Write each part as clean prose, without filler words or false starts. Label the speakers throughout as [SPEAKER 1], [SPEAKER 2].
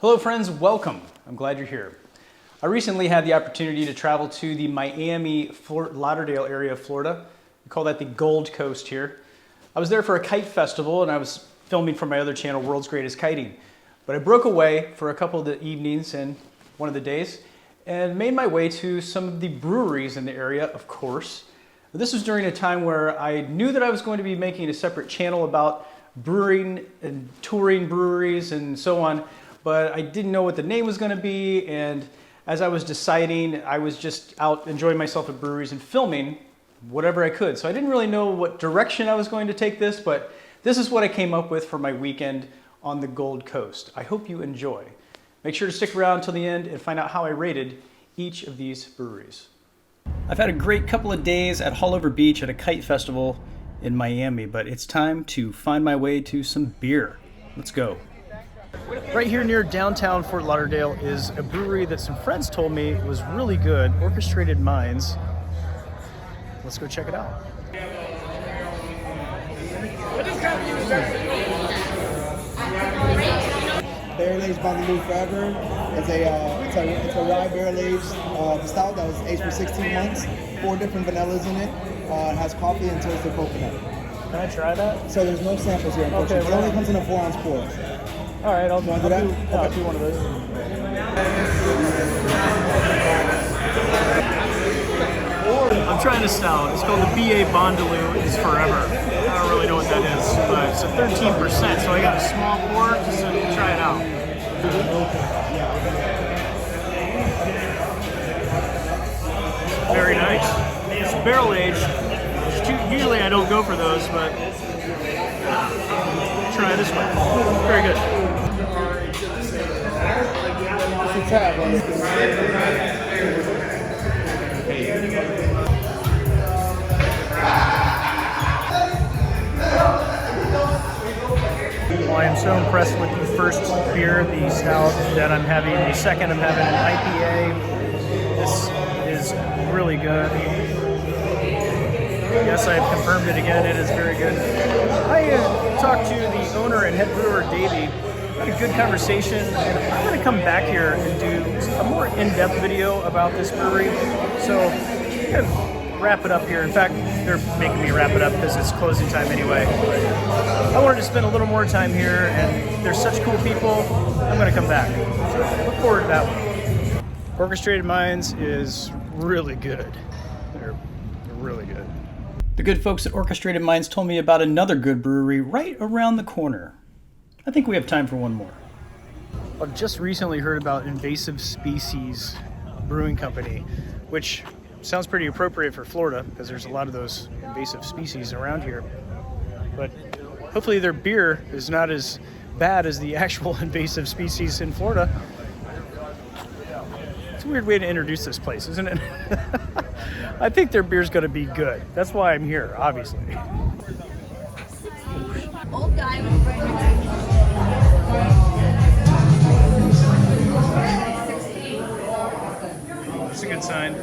[SPEAKER 1] Hello friends, welcome. I'm glad you're here. I recently had the opportunity to travel to the Miami, Fort Lauderdale area of Florida. We call that the Gold Coast here. I was there for a kite festival and I was filming for my other channel, World's Greatest Kiting. But I broke away for a couple of the evenings and one of the days and made my way to some of the breweries in the area, of course. This was during a time where I knew that I was going to be making a separate channel about brewing and touring breweries and so on, but I didn't know what the name was going to be, and as I was deciding, I was just out enjoying myself at breweries and filming whatever I could. So I didn't really know what direction I was going to take this, but this is what I came up with for my weekend on the Gold Coast. I hope you enjoy. Make sure to stick around till the end and find out how I rated each of these breweries. I've had a great couple of days at Hullover Beach at a kite festival in Miami, but it's time to find my way to some beer. Let's go. Right here near downtown Fort Lauderdale is a brewery that some friends told me was really good, Orchestrated Minds. Let's go check it out.
[SPEAKER 2] Barrel aged by the New Forever. It's a rye barrel aged stout that was aged for 16 months. 4 different vanillas in it. It has coffee and toasted coconut.
[SPEAKER 1] Can I try that?
[SPEAKER 2] So there's no samples here, unfortunately.
[SPEAKER 1] Okay,
[SPEAKER 2] it only comes in a 4-ounce pour.
[SPEAKER 1] All right, I'll do
[SPEAKER 2] that.
[SPEAKER 1] I'll do one of those. I'm trying a stout. It's called the BA Bondaloo is Forever. I don't really know what that is, but it's a 13%, so I got a small pour just to try it out. Very nice. It's barrel aged. Usually I don't go for those, but try this one. Very good. Well, I am so impressed with the first beer, the stout, that I'm having. The second, I'm having an IPA. This is really good. Yes, I've confirmed it again. It is very good. I talked to the owner and head brewer, Davey. Had a good conversation, and I'm going to come back here and do a more in-depth video about this brewery. So I'm going to wrap it up here. In fact, they're making me wrap it up because it's closing time anyway. But I wanted to spend a little more time here, and they're such cool people. I'm going to come back. So look forward to that one. Orchestrated Minds is really good. They're really good. The good folks at Orchestrated Minds told me about another good brewery right around the corner. I think we have time for one more. I've just recently heard about Invasive Species Brewing Company, which sounds pretty appropriate for Florida because there's a lot of those invasive species around here. But hopefully their beer is not as bad as the actual invasive species in Florida. It's a weird way to introduce this place, isn't it? I think their beer's going to be good. That's why I'm here, obviously.
[SPEAKER 3] Old guy was right.
[SPEAKER 1] That's a good sign.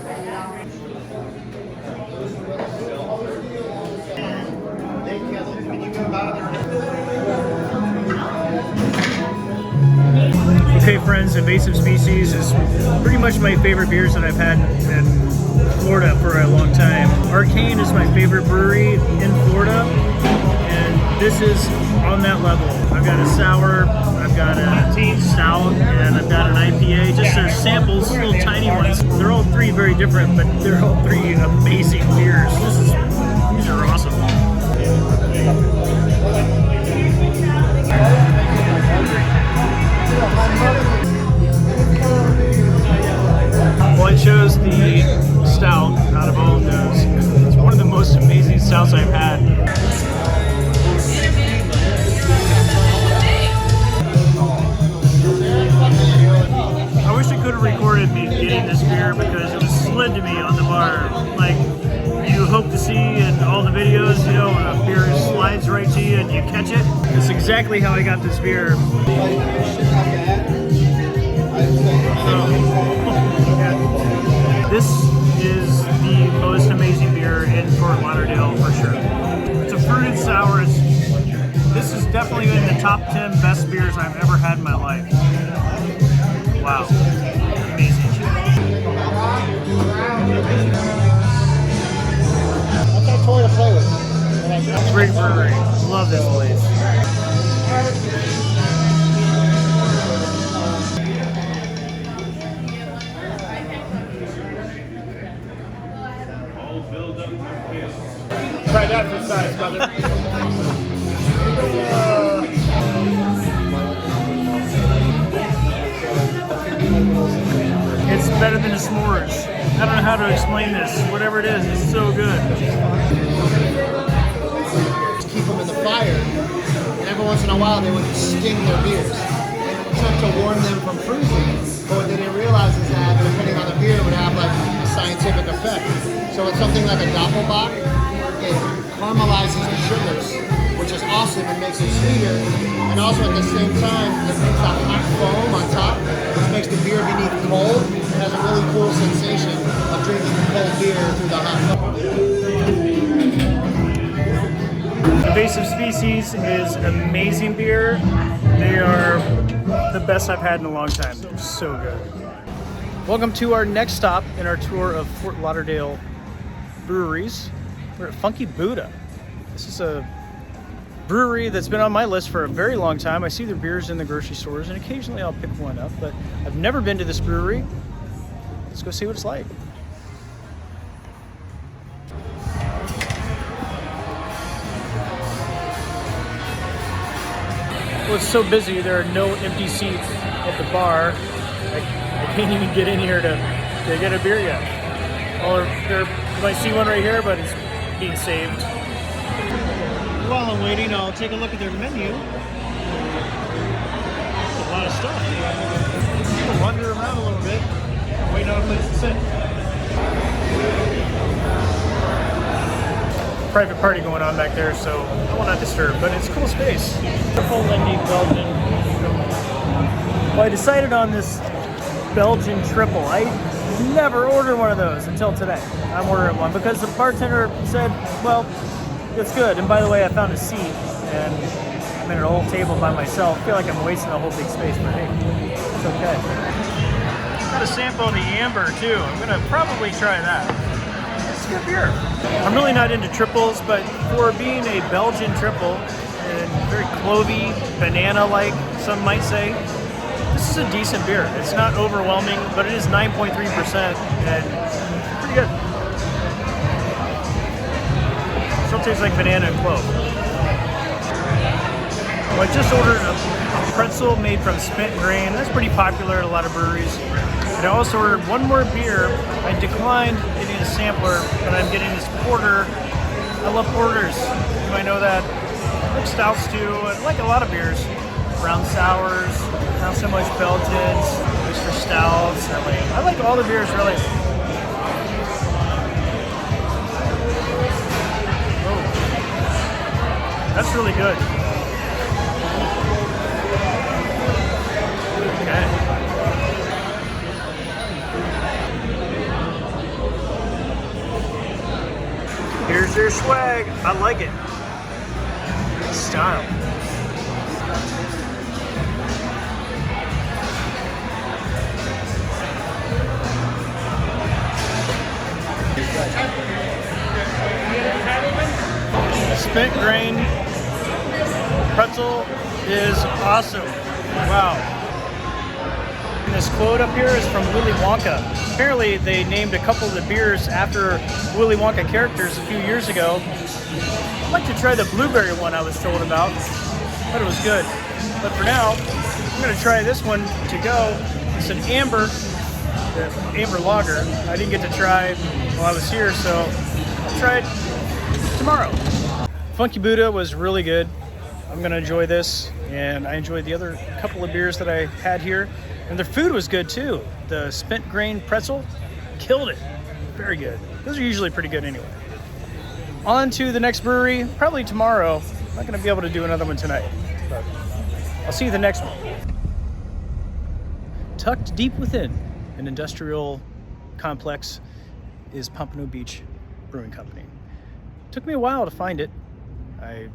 [SPEAKER 1] Okay, friends, Invasive Species is pretty much my favorite beers that I've had in Florida for a long time. Arcane is my favorite brewery in Florida, and this is on that level. I've got a sour, I've got a stout, and I've got an IPA. Just their samples, little tiny ones. They're all three very different, but they're all three amazing beers. These are awesome. Well, I chose the stout out of all of those. It's one of the most amazing stouts I've had. I wish I could have recorded me getting this beer because it was slid to me on the bar. Like you hope to see in all the videos, you know, when a beer slides right to you and you catch it. That's exactly how I got this beer. This is the most amazing beer in Fort Lauderdale for sure. It's a fruited sour. This is definitely in the top 10 best beers I've ever had in my life. Wow. Amazing.
[SPEAKER 2] That's our toy to play with.
[SPEAKER 1] Great brewery. Love this place.
[SPEAKER 4] Try that for size, brother.
[SPEAKER 1] It's better than a s'mores. I don't know how to explain this. Whatever it is, it's so good.
[SPEAKER 4] Just keep them in the fire, and every once in a while they would sting their beers. They would attempt to warm them from freezing, but what they didn't realize is that depending on the beer, it would have like a scientific effect. So with something like a Doppelbock, it caramelizes the sugars, which is awesome and makes it sweeter. And also at the same time, it makes a hot foam on top, which makes the beer beneath cold. It has a really cool sensation of drinking cold beer through the hot foam.
[SPEAKER 1] Invasive Species is amazing beer. They are the best I've had in a long time. They're so good. Welcome to our next stop in our tour of Fort Lauderdale breweries. We're at Funky Buddha. This is a brewery that's been on my list for a very long time. I see their beers in the grocery stores and occasionally I'll pick one up, but I've never been to this brewery. Let's go see what it's like. Well, it's so busy, there are no empty seats at the bar. I can't even get in here to get a beer yet. Or there, you might see one right here, but it's being saved. While I'm waiting, I'll take a look at their menu. That's a lot of stuff. I'll wander around a little bit, waiting on a place to sit. Private party going on back there, so I will not disturb, but it's a cool space. Beautiful Lindy Belgian. Well, I decided on this Belgian triple. I never ordered one of those until today. I'm ordering one because the bartender said, well, it's good. And by the way, I found a seat and I'm at an old table by myself. I feel like I'm wasting a whole big space, but hey, it's okay. Got to sample the amber too. I'm gonna probably try that. It's good beer. I'm really not into triples, but for being a Belgian triple and very clovey, banana-like, some might say, this is a decent beer. It's not overwhelming, but it is 9.3% and pretty good. Still tastes like banana and clove. Well, I just ordered a pretzel made from spent grain. That's pretty popular at a lot of breweries. And I also ordered one more beer. I declined getting a sampler, but I'm getting this porter. I love porters. You might know that. I like stouts too. I like a lot of beers. Brown sours, not so much Belgians, oyster stouts. I like all the beers really. Oh, that's really good. Okay. Here's their swag. I like it. Style. Spent grain pretzel is awesome. Wow. And this quote up here is from Willy Wonka. Apparently they named a couple of the beers after Willy Wonka characters a few years ago. I'd like to try the blueberry one I was told about. Thought it was good. But for now, I'm going to try this one to go. It's an amber lager. I didn't get to try while I was here, so I'll try it tomorrow. Funky Buddha was really good. I'm gonna enjoy this, and I enjoyed the other couple of beers that I had here. And their food was good too. The spent grain pretzel, killed it. Very good. Those are usually pretty good anyway. On to the next brewery, probably tomorrow. I'm not gonna be able to do another one tonight, but I'll see you the next one. Tucked deep within an industrial complex is Pompano Beach Brewing Company. Took me a while to find it. I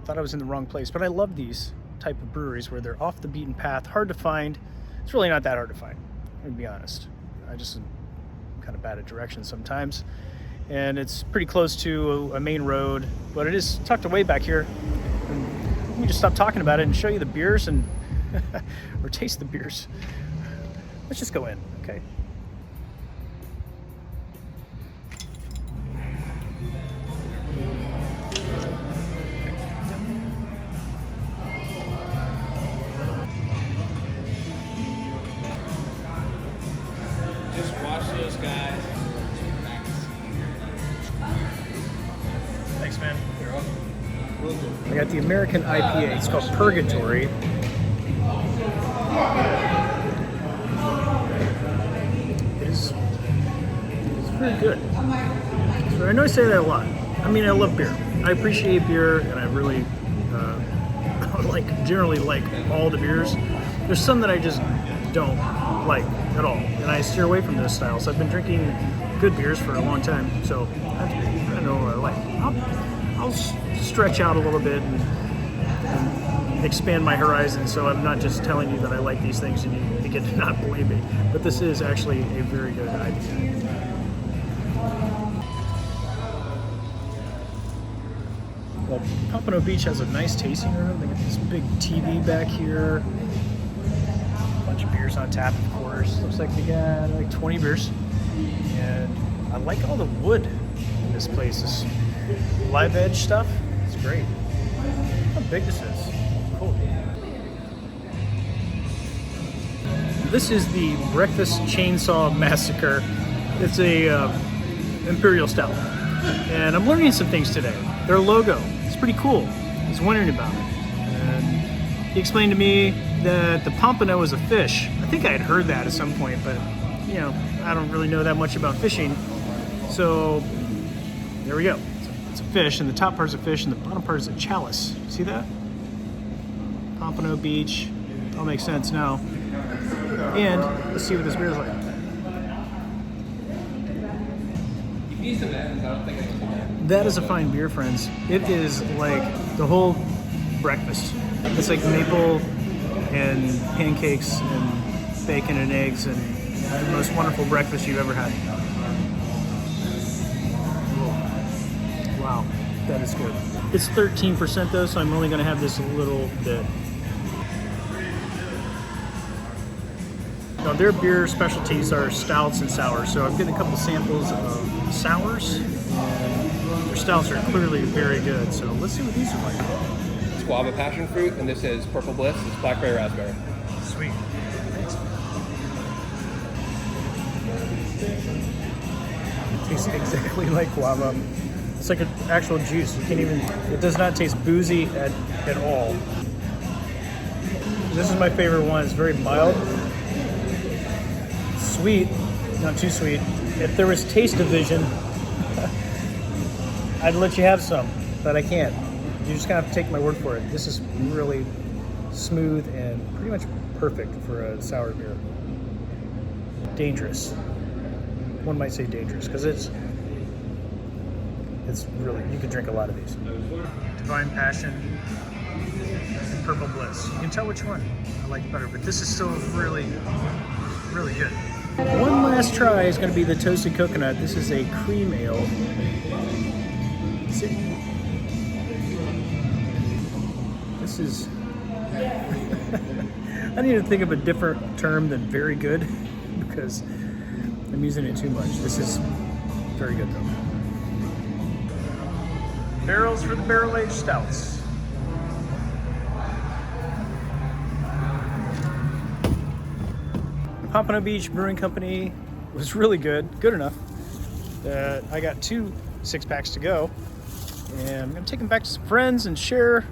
[SPEAKER 1] thought I was in the wrong place, but I love these type of breweries where they're off the beaten path, hard to find, It's really not that hard to find, to be honest. I just am kind of bad at directions sometimes. And it's pretty close to a main road, but it is tucked away back here. And let me just stop talking about it and show you the beers and or taste the beers. Let's just go in, okay?
[SPEAKER 5] Just watch those guys.
[SPEAKER 1] Thanks, man. I got the American IPA. It's called Purgatory. It's very good. So I know I say that a lot. I mean, I love beer. I appreciate beer, and I really generally like all the beers. There's some that I just don't like at all, and I steer away from those styles. I've been drinking good beers for a long time, so I know what I like. I'll stretch out a little bit and expand my horizons, so I'm not just telling you that I like these things and you get to not believe me. But this is actually a very good IPA. Well, Pompano Beach has a nice tasting room. They got this big TV back here. A bunch of beers on tap, of course. Looks like they got like 20 beers. And I like all the wood in this place. This live edge stuff. It's great. How big this is. Cool. This is the Breakfast Chainsaw Massacre. It's a Imperial Stout. And I'm learning some things today. Their logo, it's pretty cool. I was wondering about it. And he explained to me that the Pompano is a fish. I think I had heard that at some point, but you know, I don't really know that much about fishing. So there we go. It's a fish, and the top part is a fish, and the bottom part is a chalice. See that? Pompano Beach. All makes sense now. And let's see what this beer is like. That is a fine beer, friends. It is like the whole breakfast. It's like maple and pancakes and bacon and eggs and the most wonderful breakfast you've ever had. Wow, that is good. It's 13% though, so I'm only going to have this a little bit. Now, their beer specialties are stouts and sours, so I'm getting a couple samples of sours. And their stouts are clearly very good, so let's see what these are like.
[SPEAKER 5] It's guava passion fruit, and this is purple bliss. It's blackberry raspberry.
[SPEAKER 1] Sweet. Thanks. It tastes exactly like guava. It's like an actual juice. You can't even, it does not taste boozy at all. This is my favorite one. It's very mild. Sweet, not too sweet. If there was taste division, I'd let you have some, but I can't. You just kind of have to take my word for it. This is really smooth and pretty much perfect for a sour beer. Dangerous. One might say dangerous, because it's really, you could drink a lot of these. Divine Passion and Purple Bliss. You can tell which one I like better, but this is still really, really good. One last try is going to be the Toasted Coconut. This is a cream ale. See? This is... I need to think of a different term than very good because I'm using it too much. This is very good though. Barrels for the barrel-aged stouts. Pompano Beach Brewing Company was really good enough that I got 2 6-packs to go, and I'm gonna take them back to some friends and share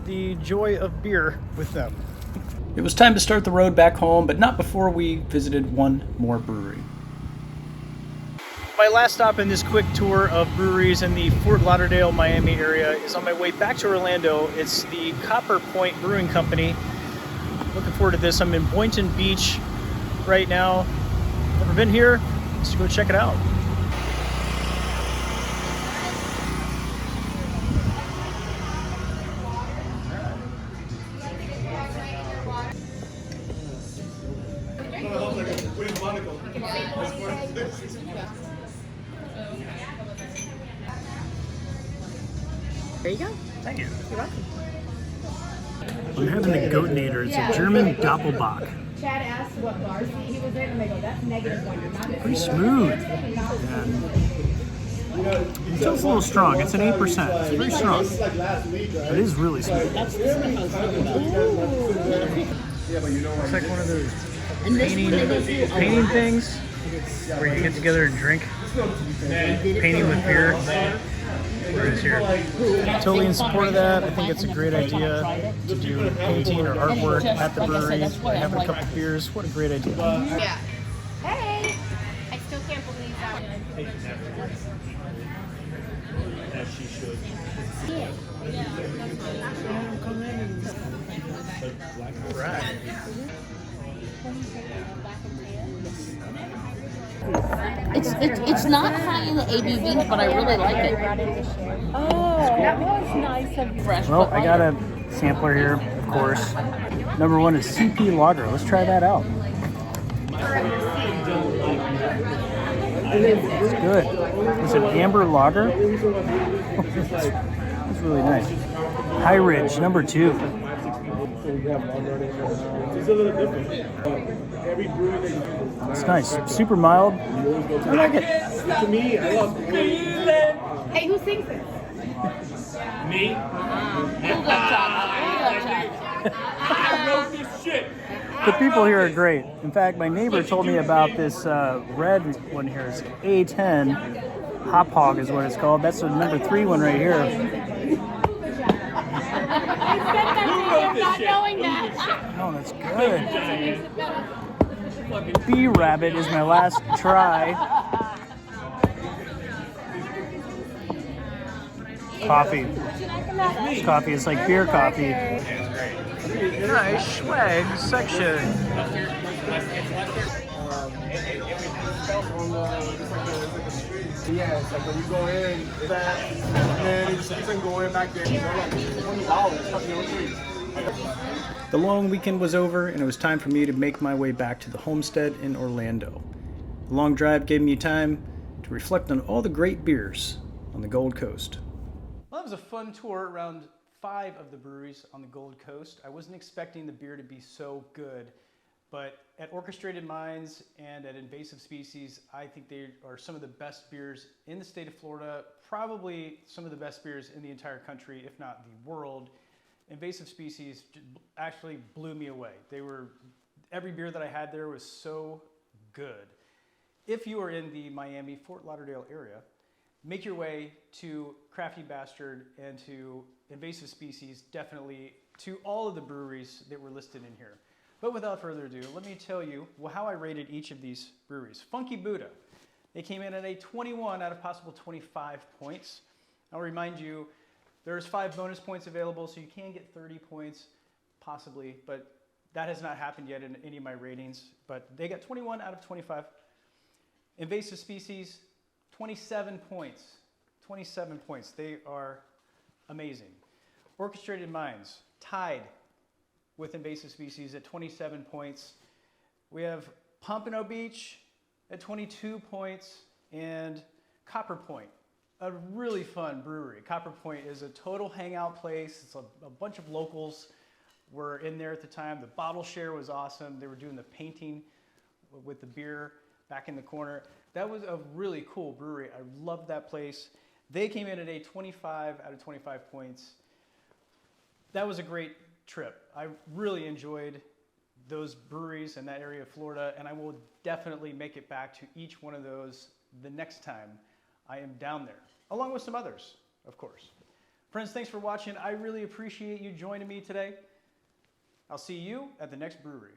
[SPEAKER 1] the joy of beer with them. It was time to start the road back home, but not before we visited one more brewery. My last stop in this quick tour of breweries in the Fort Lauderdale, Miami area is on my way back to Orlando. It's the Copper Point Brewing Company. Looking forward to this. I'm in Boynton Beach right now. Never been here, let's go check it out.
[SPEAKER 6] There you go.
[SPEAKER 1] Thank you.
[SPEAKER 6] You're welcome.
[SPEAKER 1] I'm having the Goatnator. It's a German Doppelbock.
[SPEAKER 7] Chad asked what bar seat he was in, and they go, that's -1.
[SPEAKER 1] Pretty smooth. It feels a little strong. It's an 8%. It's very strong. It is really smooth.
[SPEAKER 6] That's the stuff I was talking about.
[SPEAKER 1] It's like one of those painting things where you get together and drink. Painting with beer. Where it is here. Totally in support of that. I think it's a great idea to do painting or artwork at the brewery and having a couple beers. What a great idea.
[SPEAKER 3] Yeah. Hey! I still can't believe that.
[SPEAKER 1] As she should. Right.
[SPEAKER 6] It's not high in the ABV, but I really like it. Oh, that was nice of fresh.
[SPEAKER 1] Well, I got a sampler here, of course. Number one is CP Lager. Let's try that out. It's good. It's an amber lager. That's really nice. High Ridge, number 2. It's nice. Super mild. I like it.
[SPEAKER 7] Hey, who sings this?
[SPEAKER 1] The people here are great. In fact, my neighbor told me about this red one here. It's A10. Hop Hog is what it's called. That's the number 3 one right here.
[SPEAKER 7] Not knowing that.
[SPEAKER 1] Oh, that's good. Bee Rabbit is my last try. Coffee. It's coffee. It's like beer coffee. Nice swag section.
[SPEAKER 8] Yeah, it's like when you go in, that, and it's just keep going back there. They're like $20.
[SPEAKER 1] The long weekend was over, and it was time for me to make my way back to the homestead in Orlando. The long drive gave me time to reflect on all the great beers on the Gold Coast. Well, that was a fun tour around 5 of the breweries on the Gold Coast. I wasn't expecting the beer to be so good, but at Orchestrated Minds and at Invasive Species, I think they are some of the best beers in the state of Florida, probably some of the best beers in the entire country, if not the world. Invasive Species actually blew me away. Every beer that I had there was so good. If you are in the Miami, Fort Lauderdale area, make your way to Crafty Bastard and to Invasive Species, definitely to all of the breweries that were listed in here. But without further ado, let me tell you how I rated each of these breweries. Funky Buddha, they came in at a 21 out of possible 25 points. I'll remind you, there's 5 bonus points available, so you can get 30 points, possibly, but that has not happened yet in any of my ratings. But they got 21 out of 25. Invasive Species, 27 points. 27 points. They are amazing. Orchestrated Minds, tied with Invasive Species at 27 points. We have Pompano Beach at 22 points, and Copper Point, a really fun brewery. Copper Point is a total hangout place. It's a bunch of locals were in there at the time. The bottle share was awesome. They were doing the painting with the beer back in the corner. That was a really cool brewery. I loved that place. They came in at a 25 out of 25 points. That was a great trip. I really enjoyed those breweries in that area of Florida, and I will definitely make it back to each one of those the next time I am down there, along with some others, of course. Friends, thanks for watching. I really appreciate you joining me today. I'll see you at the next brewery.